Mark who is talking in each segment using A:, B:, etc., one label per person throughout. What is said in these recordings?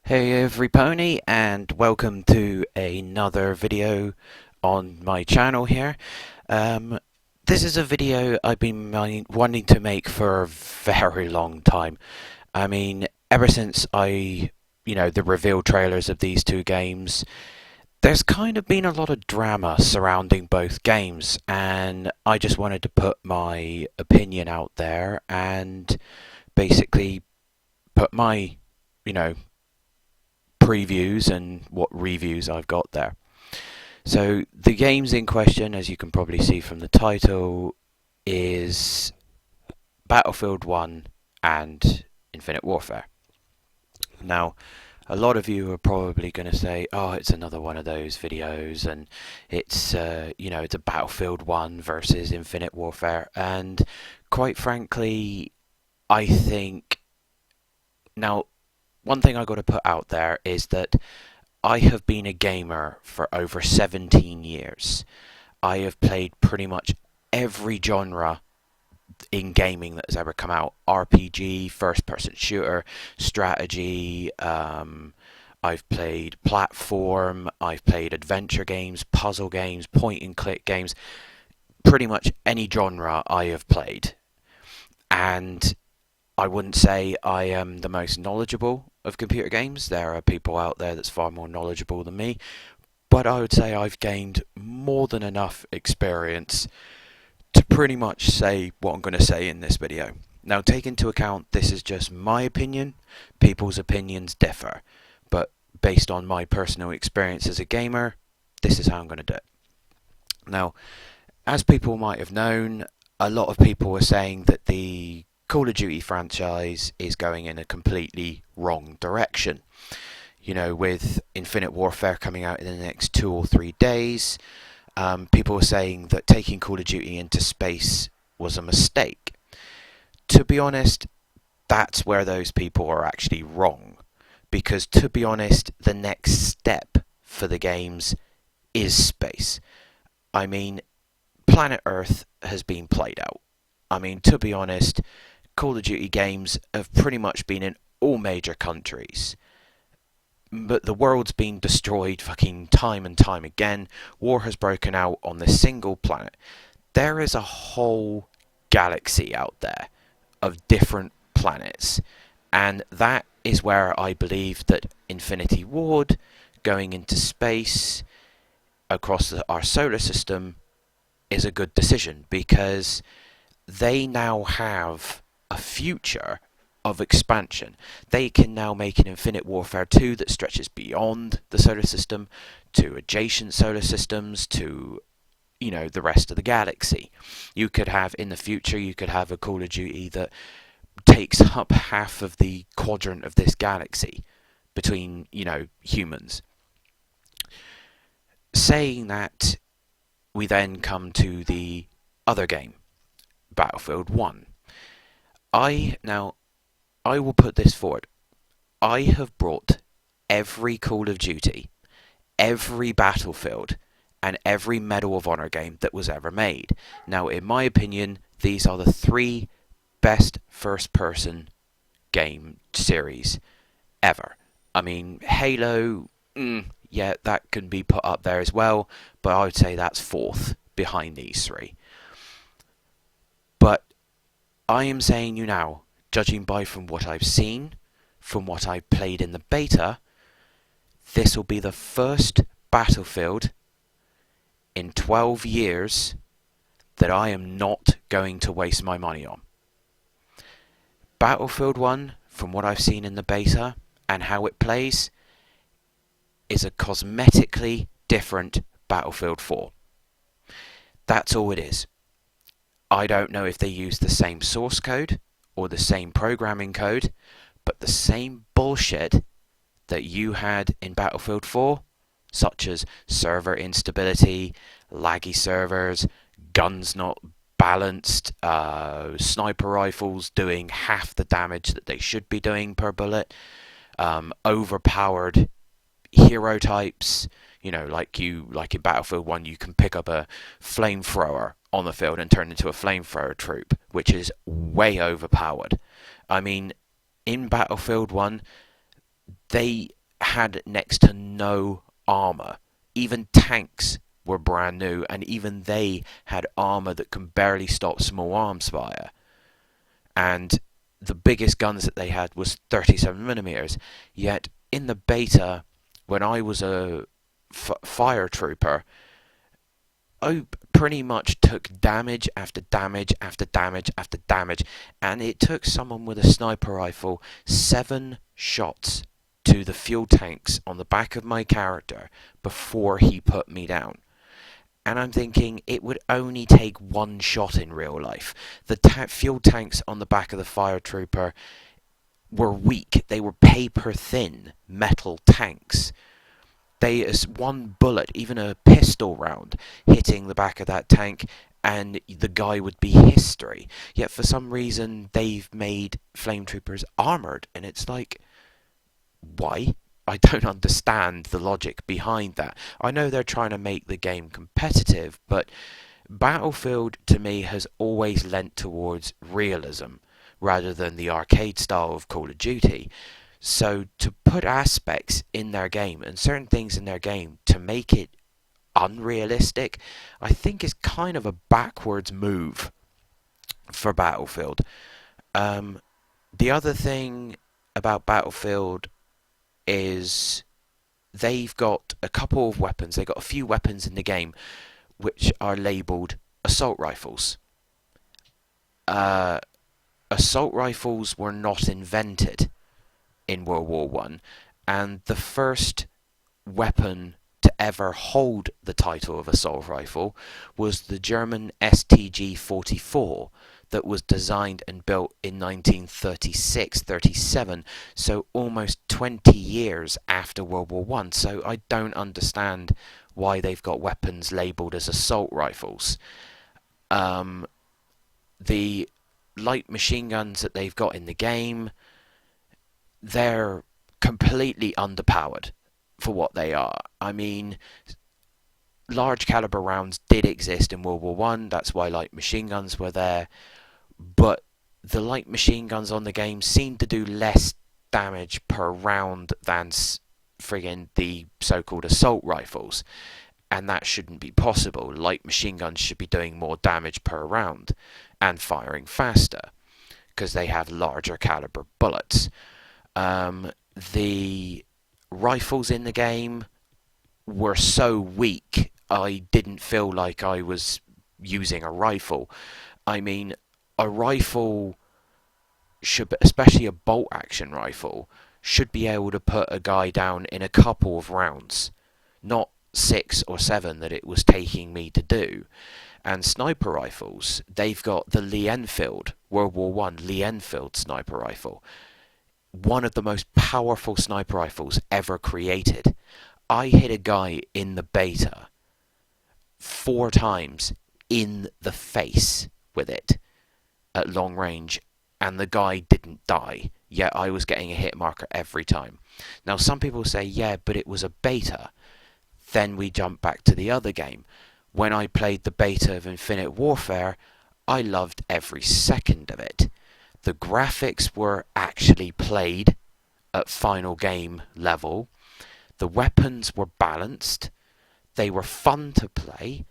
A: Hey everypony, and welcome to another video on my channel here. Um, this is a video I've been wanting to make for a very long time. I mean, ever since the reveal trailers of these two games, there's kind of been a lot of drama surrounding both games, and I just wanted to put my opinion out there and basically put my, you know, previews and what reviews I've got there. So the games in question, as you can probably see from the title, is Battlefield 1 and Infinite Warfare. Now, a lot of you are probably going to say, oh, it's another one of those videos, and it's a Battlefield 1 versus Infinite Warfare. And quite frankly, I think, now, one thing I got to put out there is that I have been a gamer for over 17 years. I have played pretty much every genre in gaming that has ever come out. RPG, first-person shooter, strategy. I've played platform. I've played adventure games, puzzle games, point-and-click games. Pretty much any genre I have played. And I wouldn't say I am the most knowledgeable of computer games. There are people out there that's far more knowledgeable than me. But I would say I've gained more than enough experience to pretty much say what I'm going to say in this video. Now, take into account this is just my opinion. People's opinions differ. But based on my personal experience as a gamer, this is how I'm going to do it. Now, as people might have known, a lot of people were saying that the Call of Duty franchise is going in a completely wrong direction. You know, with Infinite Warfare coming out in the next 2 or 3 days, people were saying that taking Call of Duty into space was a mistake. To be honest, that's where those people are actually wrong. Because to be honest, the next step for the games is space. I mean, Planet Earth has been played out. I mean, to be honest, Call of Duty games have pretty much been in all major countries. But the world's been destroyed fucking time and time again. War has broken out on this single planet. There is a whole galaxy out there of different planets. And that is where I believe that Infinity Ward, going into space across our solar system, is a good decision, because they now have a future of expansion. They can now make an Infinite Warfare 2 that stretches beyond the solar system to adjacent solar systems to, the rest of the galaxy. You could have, in the future, you could have a Call of Duty that takes up half of the quadrant of this galaxy between, humans. Saying that, we then come to the other game, Battlefield 1. I will put this forward. I have brought every Call of Duty, every Battlefield, and every Medal of Honor game that was ever made. Now, in my opinion, these are the 3 best first-person game series ever. I mean, Halo, yeah, that can be put up there as well, but I would say that's 4th behind these 3. But I am saying you now, judging from what I've seen, from what I've played in the beta, this will be the first Battlefield in 12 years that I am not going to waste my money on. Battlefield 1, from what I've seen in the beta and how it plays, is a cosmetically different Battlefield 4. That's all it is. I don't know if they use the same source code or the same programming code, but the same bullshit that you had in Battlefield 4, such as server instability, laggy servers, guns not balanced, sniper rifles doing half the damage that they should be doing per bullet, overpowered hero types, like in Battlefield 1, you can pick up a flamethrower on the field and turn into a flamethrower troop, which is way overpowered. I mean, in Battlefield 1, they had next to no armor. Even tanks were brand new, and even they had armor that can barely stop small arms fire. And the biggest guns that they had was 37mm. Yet in the beta, when I was a fire trooper, I pretty much took damage after damage after damage after damage, and it took someone with a sniper rifle 7 shots to the fuel tanks on the back of my character before he put me down. And I'm thinking it would only take 1 shot in real life. The fuel tanks on the back of the fire trooper were weak. They were paper thin metal tanks. They, as one bullet, even a pistol round, hitting the back of that tank, and the guy would be history. Yet for some reason they've made flame troopers armored, and it's like, why? I don't understand the logic behind that. I know they're trying to make the game competitive, but Battlefield to me has always lent towards realism rather than the arcade style of Call of Duty. So to put aspects in their game and certain things in their game to make it unrealistic, I think is kind of a backwards move for Battlefield. The other thing about Battlefield is they've got a couple of weapons. They've got a few weapons in the game which are labelled assault rifles. Assault rifles were not invented in World War One, and the first weapon to ever hold the title of assault rifle was the German STG-44 that was designed and built in 1936-37, so almost 20 years after World War One. So I don't understand why they've got weapons labelled as assault rifles. The light machine guns that they've got in the game, they're completely underpowered for what they are. I mean, large caliber rounds did exist in World War One. That's why light machine guns were there. But the light machine guns on the game seem to do less damage per round than friggin' the so-called assault rifles. And that shouldn't be possible. Light machine guns should be doing more damage per round and firing faster because they have larger caliber bullets. The rifles in the game were so weak, I didn't feel like I was using a rifle. I mean, a rifle should, especially a bolt action rifle, should be able to put a guy down in a couple of rounds, not 6 or 7 that it was taking me to do. And sniper rifles, they've got the Lee Enfield, World War One Lee Enfield sniper rifle. One of the most powerful sniper rifles ever created. I hit a guy in the beta 4 times in the face with it at long range, and the guy didn't die, yet I was getting a hit marker every time. Now some people say, yeah, but it was a beta. Then we jump back to the other game. When I played the beta of Infinite Warfare, I loved every second of it. The graphics were actually played at final game level. The weapons were balanced. They were fun to play.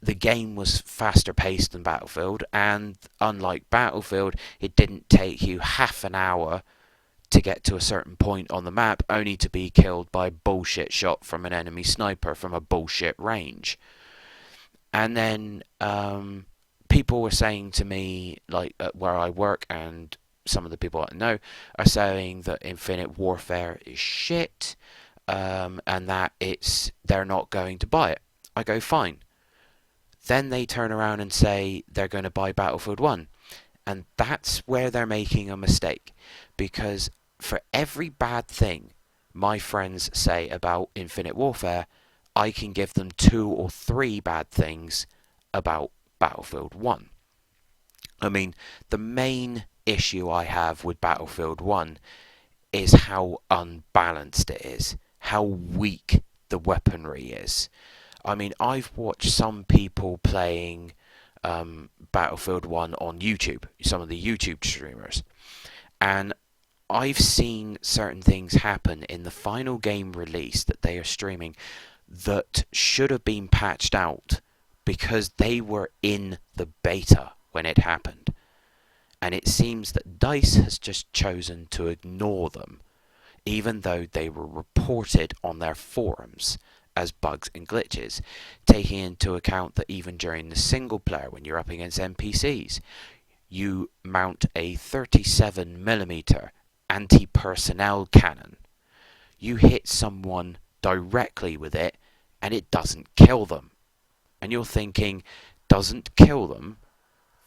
A: The game was faster paced than Battlefield, and unlike Battlefield, it didn't take you half an hour to get to a certain point on the map only to be killed by a bullshit shot from an enemy sniper from a bullshit range. And then people were saying to me, like at where I work, and some of the people I know are saying that Infinite Warfare is shit, and that they're not going to buy it. I go, fine. Then they turn around and say they're going to buy Battlefield 1. And that's where they're making a mistake. Because for every bad thing my friends say about Infinite Warfare, I can give them 2 or 3 bad things about Battlefield 1. I mean, the main issue I have with Battlefield 1 is how unbalanced it is, how weak the weaponry is. I mean, I've watched some people playing Battlefield 1 on YouTube, some of the YouTube streamers, and I've seen certain things happen in the final game release that they are streaming that should have been patched out because they were in the beta when it happened. And it seems that DICE has just chosen to ignore them, even though they were reported on their forums as bugs and glitches, taking into account that even during the single player, when you're up against NPCs, you mount a 37mm anti-personnel cannon. You hit someone directly with it and it doesn't kill them. And you're thinking, doesn't kill them?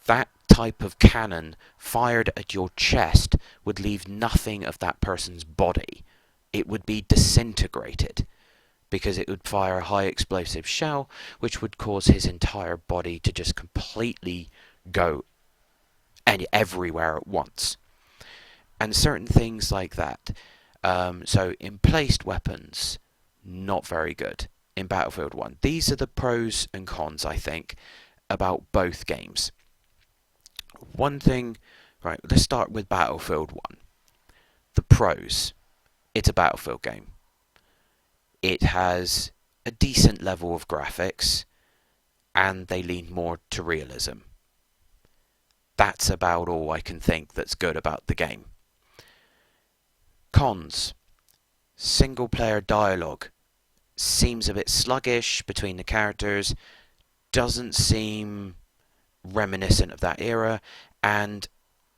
A: That type of cannon fired at your chest would leave nothing of that person's body. It would be disintegrated because it would fire a high explosive shell which would cause his entire body to just completely go everywhere at once. And certain things like that. So emplaced weapons, not very good in Battlefield 1. These are the pros and cons, I think, about both games. One thing, right, let's start with Battlefield 1. The pros. It's a Battlefield game. It has a decent level of graphics, and they lean more to realism. That's about all I can think that's good about the game. Cons. Single player dialogue seems a bit sluggish between the characters, doesn't seem reminiscent of that era, and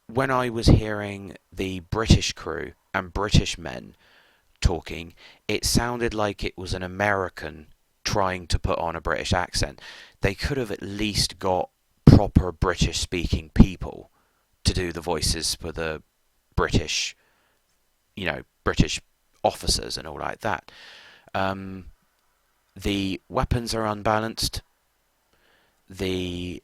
A: when I was hearing the British crew and British men talking, it sounded like it was an American trying to put on a British accent. They could have at least got proper British speaking people to do the voices for the British, British officers and all like that. The weapons are unbalanced. The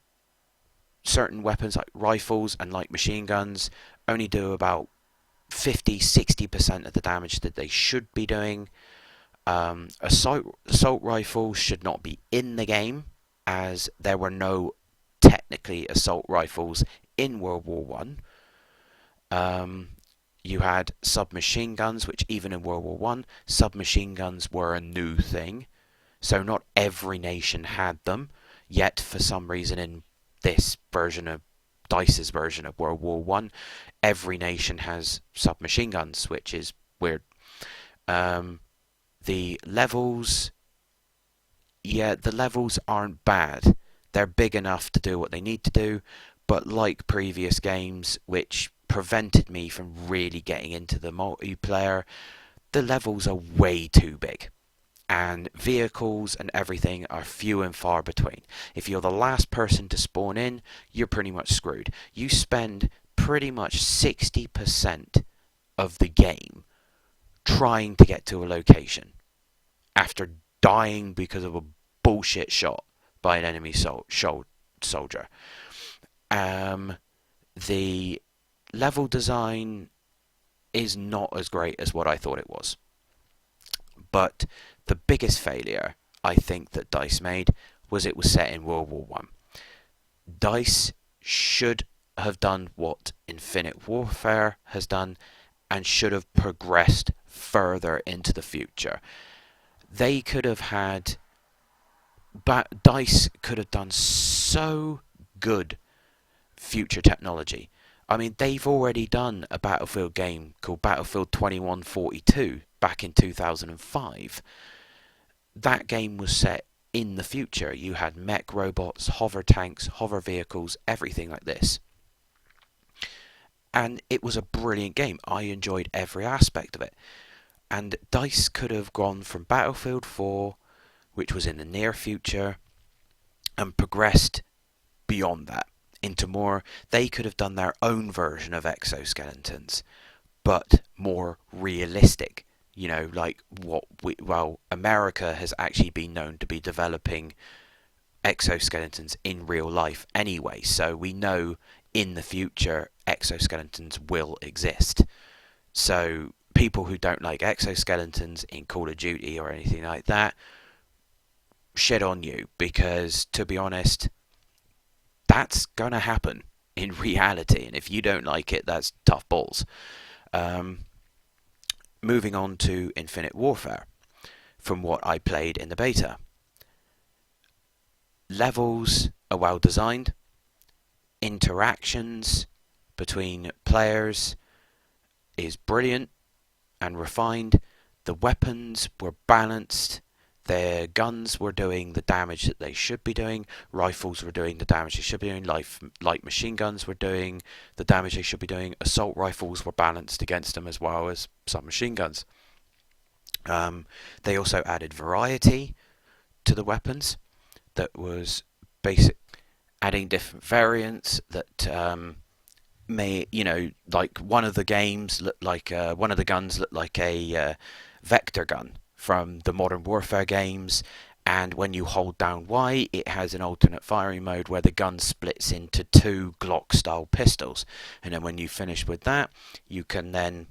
A: certain weapons like rifles and light machine guns only do about 50-60% of the damage that they should be doing. Assault rifles should not be in the game, as there were no technically assault rifles in World War One. You had submachine guns, which even in World War One, submachine guns were a new thing. So not every nation had them, yet for some reason in this version of DICE's version of World War One, every nation has submachine guns, which is weird. The levels, the levels aren't bad. They're big enough to do what they need to do, but like previous games, which prevented me from really getting into the multiplayer, the levels are way too big. And vehicles and everything are few and far between. If you're the last person to spawn in, you're pretty much screwed. You spend pretty much 60% of the game trying to get to a location after dying because of a bullshit shot by an enemy soldier. The level design is not as great as what I thought it was. But the biggest failure I think that DICE made was it was set in World War One. DICE should have done what Infinite Warfare has done and should have progressed further into the future. They could have had... DICE could have done so good future technology. I mean, they've already done a Battlefield game called Battlefield 2142 back in 2005. That game was set in the future. You had mech robots, hover tanks, hover vehicles, everything like this. And it was a brilliant game. I enjoyed every aspect of it. And DICE could have gone from Battlefield 4, which was in the near future, and progressed beyond that into more... They could have done their own version of exoskeletons, but more realistic. Like America has actually been known to be developing exoskeletons in real life anyway, so we know in the future exoskeletons will exist. So people who don't like exoskeletons in Call of Duty or anything like that, shit on you, because to be honest, that's gonna happen in reality, and if you don't like it, that's tough balls. Um, moving on to Infinite Warfare, from what I played in the beta. Levels are well designed, interactions between players is brilliant and refined, the weapons were balanced, their guns were doing the damage that they should be doing, rifles were doing the damage they should be doing, light machine guns were doing the damage they should be doing, assault rifles were balanced against them as well as submachine guns. They also added variety to the weapons that was basic, adding different variants that like one of the games looked like one of the guns looked like a vector gun from the Modern Warfare games, and when you hold down Y, it has an alternate firing mode where the gun splits into two Glock-style pistols, and then when you finish with that, you can then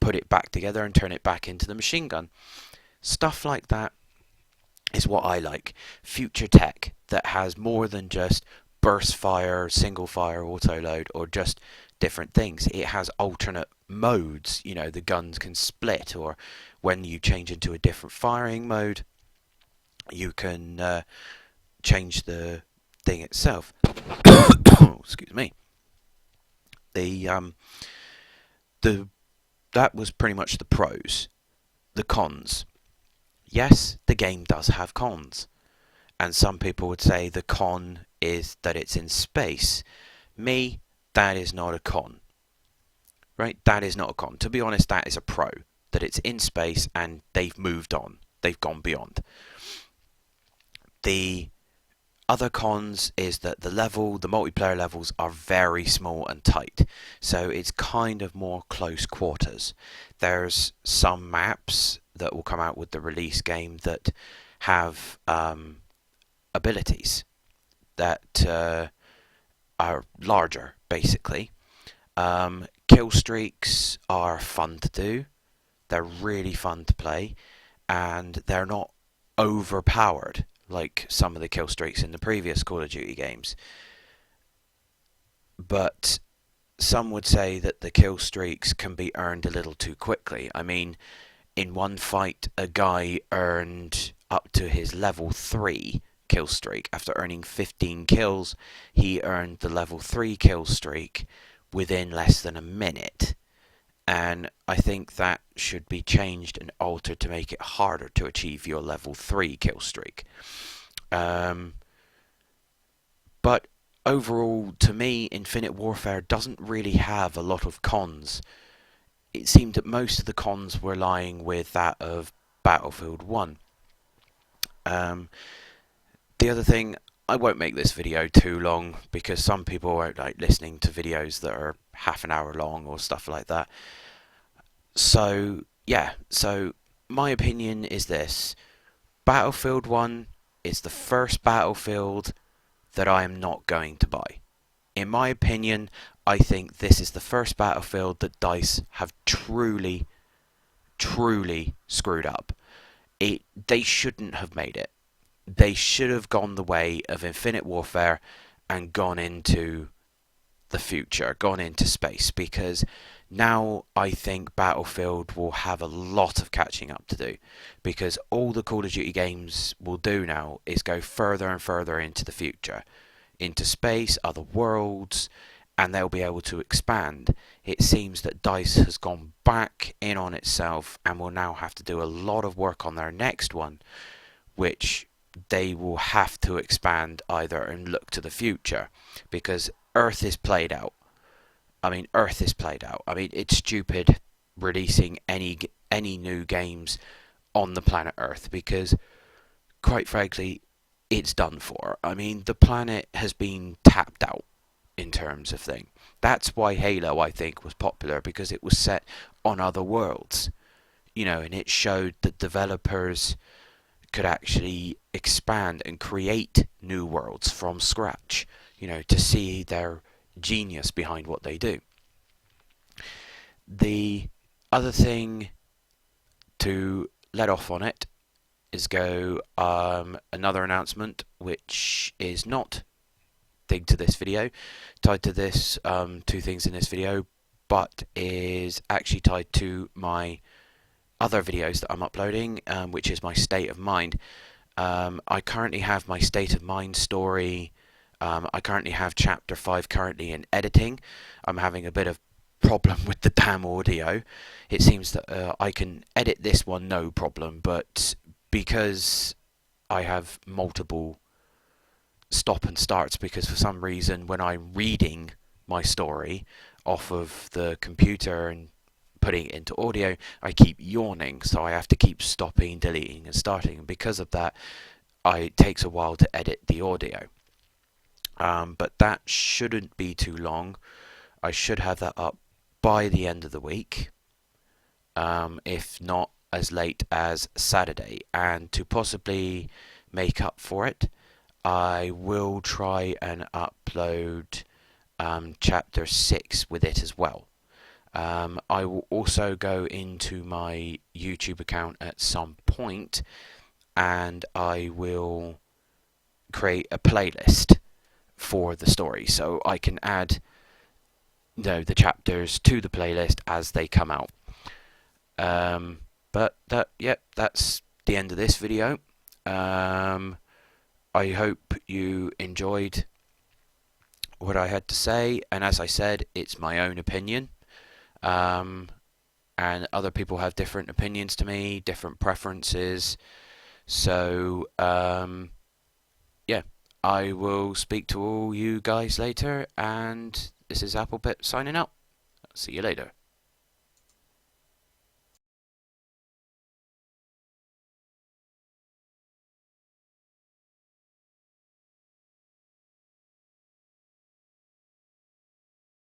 A: put it back together and turn it back into the machine gun. Stuff like that is what I like. Future tech that has more than just burst fire, single fire, auto load, or just different things. It has alternate modes. You know, the guns can split, or when you change into a different firing mode, you can change the thing itself. Excuse me. That was pretty much the pros. The cons. Yes, the game does have cons. And some people would say the con is that it's in space. Me, that is not a con. Right? That is not a con. To be honest, that is a pro. That it's in space and they've moved on. They've gone beyond. The other cons is that the multiplayer levels are very small and tight. So it's kind of more close quarters. There's some maps that will come out with the release game that have abilities that are larger, basically. Kill streaks are fun to do. They're really fun to play, and they're not overpowered like some of the kill streaks in the previous Call of Duty games. But some would say that the kill streaks can be earned a little too quickly. I mean, in one fight, a guy earned up to his level 3 kill streak. After earning 15 kills, he earned the level 3 kill streak within less than a minute. And I think that should be changed and altered to make it harder to achieve your level 3 kill streak. But overall, to me, Infinite Warfare doesn't really have a lot of cons. It seemed that most of the cons were lying with that of Battlefield 1. The other thing, I won't make this video too long because some people are like listening to videos that are half an hour long or stuff like that. So yeah, so my opinion is this: Battlefield 1 is the first Battlefield that I am not going to buy. In my opinion, I think this is the first Battlefield that DICE have truly screwed up. They shouldn't have made it. They should have gone the way of Infinite Warfare and gone into the future, gone into space, because now I think Battlefield will have a lot of catching up to do, because all the Call of Duty games will do now is go further and further into the future, into space, other worlds, and they'll be able to expand. It seems that DICE has gone back in on itself and will now have to do a lot of work on their next one, which they will have to expand either and look to the future, because Earth is played out. I mean, Earth is played out. I mean, it's stupid releasing any new games on the planet Earth, because, quite frankly, it's done for. I mean, the planet has been tapped out in terms of thing. That's why Halo, I think, was popular, because it was set on other worlds. You know, and it showed that developers could actually expand and create new worlds from scratch, you know, to see their genius behind what they do. The other thing to let off on it is another announcement, which is not tied to this video, two things in this video, but is actually tied to my other videos that I'm uploading, which is my state of mind. I currently have my state of mind story. I currently have chapter 5 currently in editing. I'm having a bit of problem with the damn audio. It seems that I can edit this one no problem, but because I have multiple stop and starts, because for some reason when I'm reading my story off of the computer and putting it into audio, I keep yawning, so I have to keep stopping, deleting and starting, and because of that it takes a while to edit the audio. But that shouldn't be too long. I should have that up by the end of the week, if not as late as Saturday. And to possibly make up for it, I will try and upload chapter 6 with it as well. I will also go into my YouTube account at some point and I will create a playlist for the story, so I can add the chapters to the playlist as they come out. But that's the end of this video. I hope you enjoyed what I had to say, and as I said, it's my own opinion, and other people have different opinions to me, different preferences, so yeah, I will speak to all you guys later, and this is Applebit signing out. See you later.